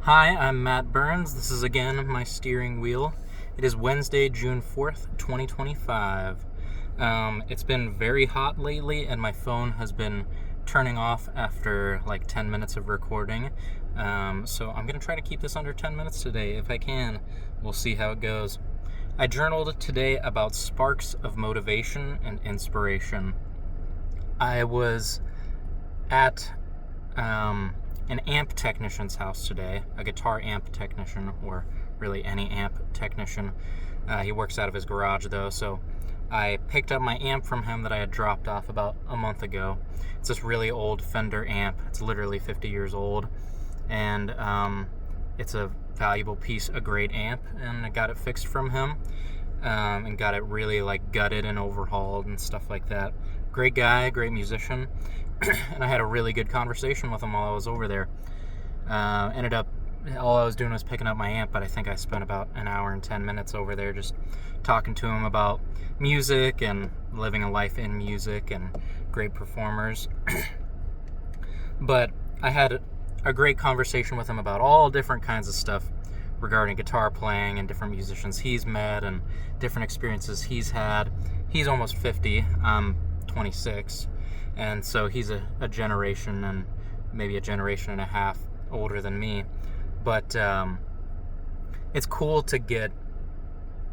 Hi, I'm Matt Burns. This is again my steering wheel. It is Wednesday, June 4th, 2025. It's been very hot lately, and my phone has been turning off after like 10 minutes of recording. So I'm going to try to keep this under 10 minutes today if I can. We'll see how it goes. I journaled today about sparks of motivation and inspiration. I was at an amp technician's house today, a guitar amp technician, or really any amp technician. He works out of his garage though, so I picked up my amp from him that I had dropped off about a month ago. It's this really old Fender amp. It's literally 50 years old, and it's a valuable piece, a great amp, and I got it fixed from him, and got it really like gutted and overhauled and stuff like that. Great guy, great musician. And I had a really good conversation with him while I was over there. Ended up, all I was doing was picking up my amp, but I think I spent about an hour and 10 minutes over there just talking to him about music and living a life in music and great performers. But I had a great conversation with him about all different kinds of stuff regarding guitar playing and different musicians he's met and different experiences he's had. He's almost 50. I'm 26. And so he's a generation and maybe a generation and a half older than me. But it's cool to get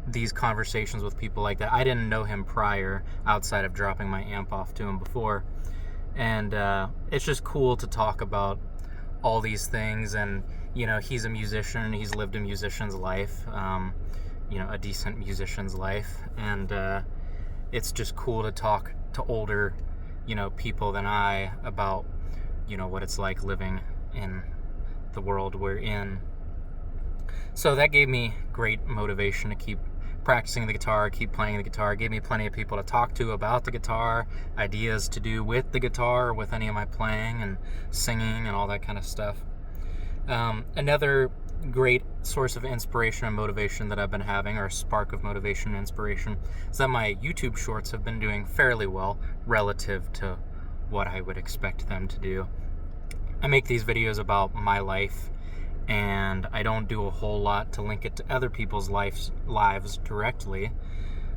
these conversations with people like that. I didn't know him prior outside of dropping my amp off to him before. And it's just cool to talk about all these things. And, you know, he's a musician. He's lived a musician's life, a decent musician's life. And it's just cool to talk to older people than I about, what it's like living in the world we're in. So that gave me great motivation to keep practicing the guitar, keep playing the guitar. It gave me plenty of people to talk to about the guitar, ideas to do with the guitar, with any of my playing and singing and all that kind of stuff. Another great source of inspiration and motivation that I've been having, or a spark of motivation and inspiration, is that my YouTube shorts have been doing fairly well relative to what I would expect them to do. I make these videos about my life, and I don't do a whole lot to link it to other people's lives directly,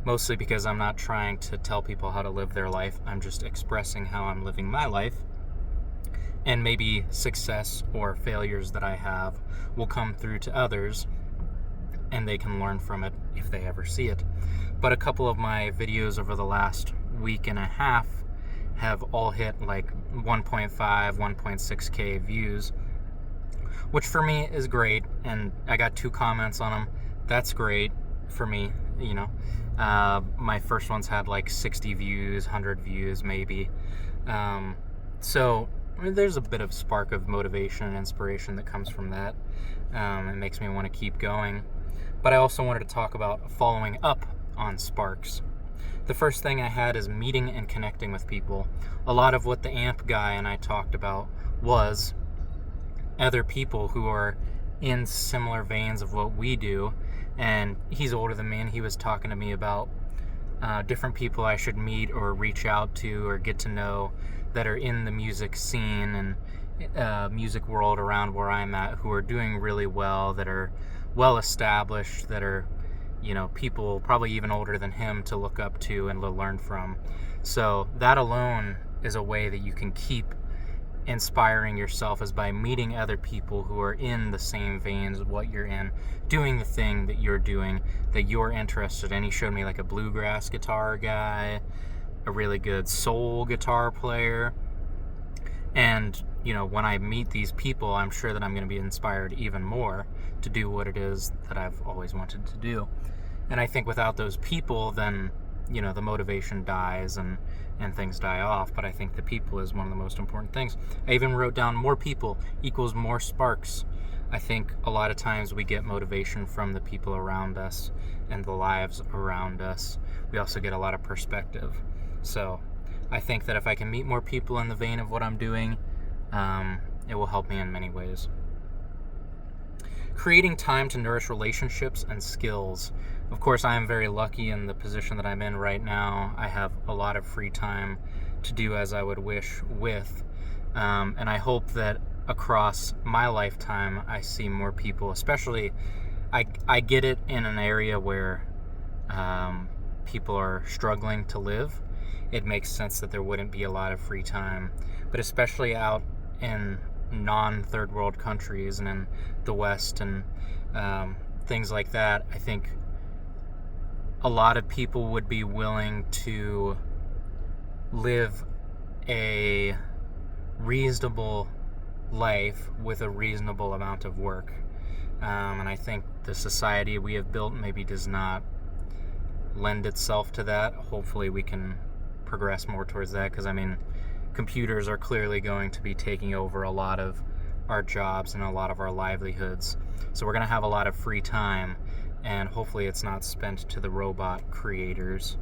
mostly because I'm not trying to tell people how to live their life. I'm just expressing how I'm living my life. And maybe success or failures that I have will come through to others, and they can learn from it if they ever see it. But a couple of my videos over the last week and a half have all hit like 1.5, 1.6K views, which for me is great. And I got 2 comments on them. That's great for me, My first one's had like 60 views, 100 views maybe. So there's a bit of spark of motivation and inspiration that comes from that. It makes me want to keep going. But I also wanted to talk about following up on sparks. The first thing I had is meeting and connecting with people. A lot of what the amp guy and I talked about was other people who are in similar veins of what we do. And he's older than me, and he was talking to me about different people I should meet or reach out to or get to know that are in the music scene and music world around where I'm at, who are doing really well, that are well established, that are, people probably even older than him to look up to and to learn from. So that alone is a way that you can keep inspiring yourself, is by meeting other people who are in the same veins of what you're in, doing the thing that you're doing, that you're interested in. He showed me like a bluegrass guitar guy, a really good soul guitar player. And, when I meet these people, I'm sure that I'm going to be inspired even more to do what it is that I've always wanted to do. And I think without those people, then, the motivation dies and things die off. But I think the people is one of the most important things. I even wrote down more people equals more sparks. I think a lot of times we get motivation from the people around us and the lives around us. We also get a lot of perspective. So I think that if I can meet more people in the vein of what I'm doing, it will help me in many ways. Creating time to nourish relationships and skills. Of course, I am very lucky in the position that I'm in right now. I have a lot of free time to do as I would wish with. And I hope that across my lifetime, I see more people, especially I get it in an area where people are struggling to live. It makes sense that there wouldn't be a lot of free time, but especially out in non-third world countries and in the West and things like that, I think a lot of people would be willing to live a reasonable life with a reasonable amount of work. And I think the society we have built maybe does not lend itself to that. Hopefully we can progress more towards that, because I mean, computers are clearly going to be taking over a lot of our jobs and a lot of our livelihoods. So we're going to have a lot of free time, and hopefully it's not spent to the robot creators,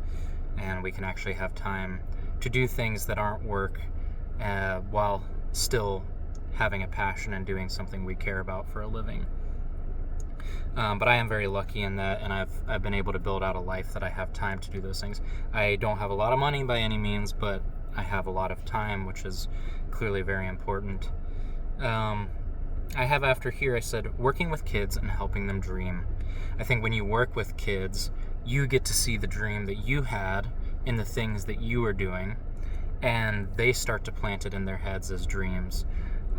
and we can actually have time to do things that aren't work while still having a passion and doing something we care about for a living. But I am very lucky in that, and I've been able to build out a life that I have time to do those things. I don't have a lot of money by any means, but I have a lot of time, which is clearly very important. I have after here, I said, working with kids and helping them dream. I think when you work with kids, you get to see the dream that you had in the things that you are doing, and they start to plant it in their heads as dreams.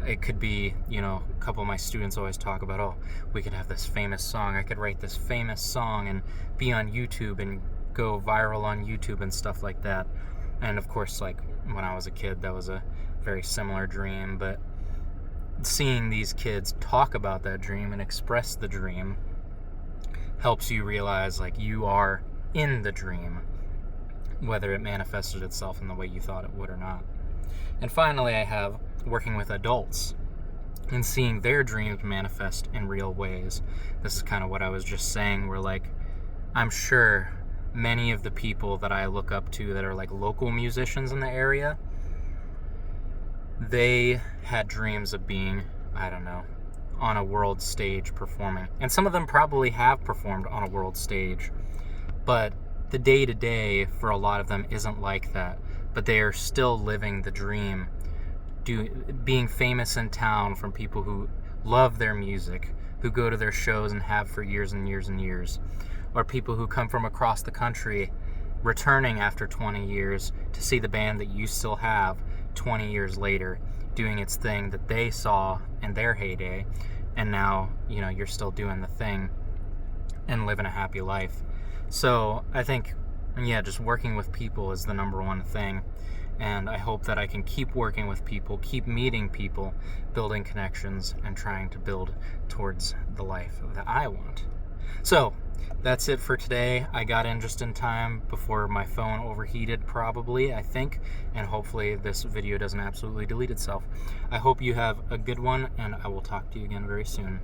It could be, a couple of my students always talk about, oh, we could have this famous song. I could write this famous song and be on YouTube and go viral on YouTube and stuff like that. And of course, like when I was a kid, that was a very similar dream. But seeing these kids talk about that dream and express the dream helps you realize like you are in the dream, whether it manifested itself in the way you thought it would or not. And finally, I have working with adults and seeing their dreams manifest in real ways. This is kind of what I was just saying, where like I'm sure many of the people that I look up to that are like local musicians in the area, they had dreams of being, I don't know, on a world stage performing. And some of them probably have performed on a world stage, but the day-to-day for a lot of them isn't like that. But they are still living the dream, being famous in town from people who love their music, who go to their shows and have for years and years and years, or people who come from across the country returning after 20 years to see the band that you still have 20 years later doing its thing that they saw in their heyday, and now you're still doing the thing and living a happy life. So I think just working with people is the number one thing, and I hope that I can keep working with people, keep meeting people, building connections, and trying to build towards the life that I want. So that's it for today. I got in just in time before my phone overheated, probably, I think, and hopefully this video doesn't absolutely delete itself. I hope you have a good one, and I will talk to you again very soon.